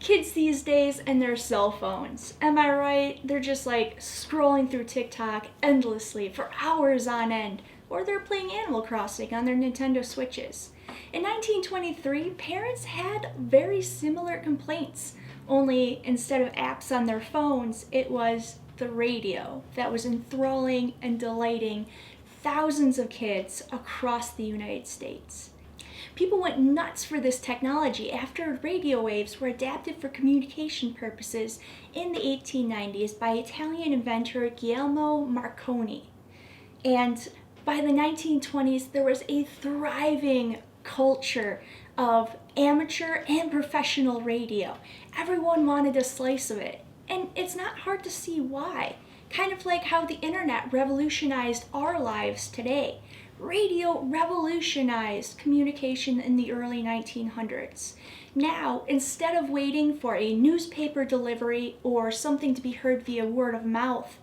Kids these days and their cell phones. Am I right? They're just like scrolling through TikTok endlessly for hours on end, or they're playing Animal Crossing on their Nintendo Switches. In 1923, parents had very similar complaints, only instead of apps on their phones, it was the radio that was enthralling and delighting thousands of kids across the United States. People went nuts for this technology after radio waves were adapted for communication purposes in the 1890s by Italian inventor Guglielmo Marconi. And by the 1920s, there was a thriving culture of amateur and professional radio. Everyone wanted a slice of it. And it's not hard to see why. Kind of like how the internet revolutionized our lives today. Radio revolutionized communication in the early 1900s. Now, instead of waiting for a newspaper delivery or something to be heard via word of mouth,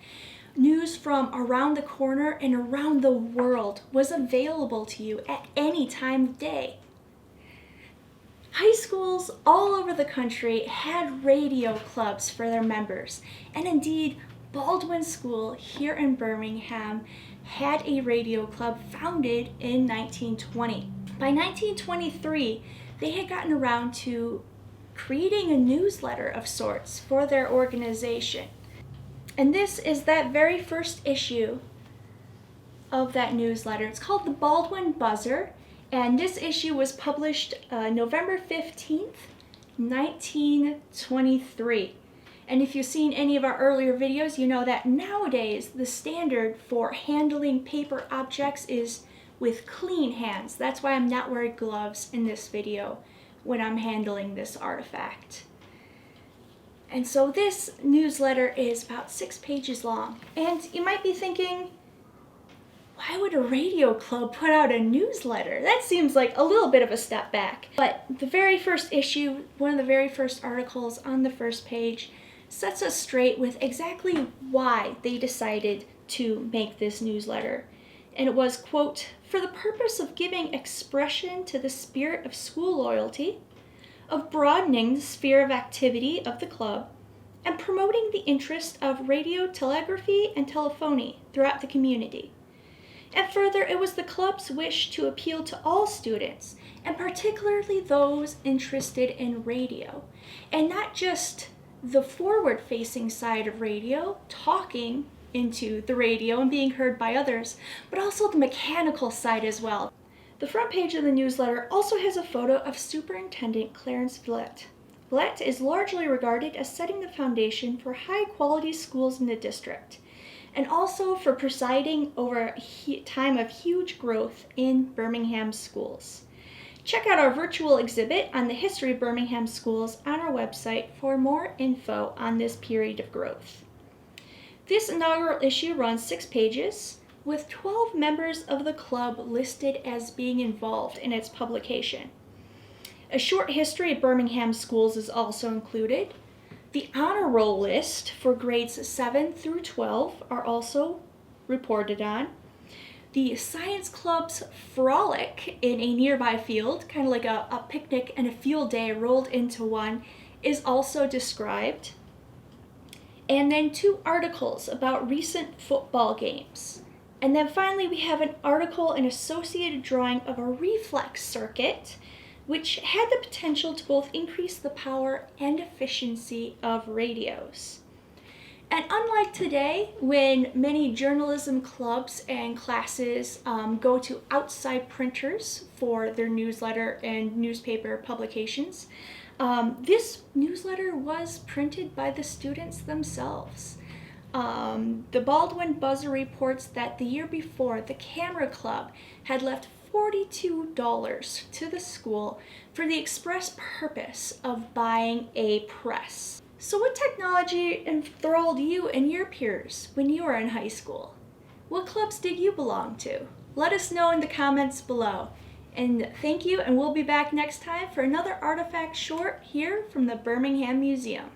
news from around the corner and around the world was available to you at any time of day. High schools all over the country had radio clubs for their members, and indeed, Baldwin School here in Birmingham had a radio club founded in 1920. By 1923, they had gotten around to creating a newsletter of sorts for their organization. And this is that very first issue of that newsletter. It's called the Baldwin Buzzer, and this issue was published November 15th, 1923. And if you've seen any of our earlier videos, you know that nowadays the standard for handling paper objects is with clean hands. That's why I'm not wearing gloves in this video when I'm handling this artifact. And so this newsletter is about 6 pages long. And you might be thinking, why would a radio club put out a newsletter? That seems like a little bit of a step back. But the very first issue, one of the very first articles on the first page, sets us straight with exactly why they decided to make this newsletter. And it was, quote, "For the purpose of giving expression to the spirit of school loyalty, of broadening the sphere of activity of the club, and promoting the interest of radio, telegraphy, and telephony throughout the community." And further, it was the club's wish to appeal to all students, and particularly those interested in radio, and not just the forward-facing side of radio, talking into the radio and being heard by others, but also the mechanical side as well. The front page of the newsletter also has a photo of Superintendent Clarence Villette. Villette is largely regarded as setting the foundation for high-quality schools in the district, and also for presiding over a time of huge growth in Birmingham schools. Check out our virtual exhibit on the history of Birmingham schools on our website for more info on this period of growth. This inaugural issue runs 6 pages, with 12 members of the club listed as being involved in its publication. A short history of Birmingham schools is also included. The honor roll list for grades 7 through 12 are also reported on. The Science Club's frolic in a nearby field, kind of like a picnic and a field day rolled into one, is also described. And then 2 articles about recent football games. And then finally we have an article and associated drawing of a reflex circuit, which had the potential to both increase the power and efficiency of radios. And unlike today, when many journalism clubs and classes go to outside printers for their newsletter and newspaper publications, this newsletter was printed by the students themselves. The Baldwin Buzzer reports that the year before, the Camera Club had left $42 to the school for the express purpose of buying a press. So what technology enthralled you and your peers when you were in high school? What clubs did you belong to? Let us know in the comments below. And thank you, and we'll be back next time for another artifact short here from the Birmingham Museum.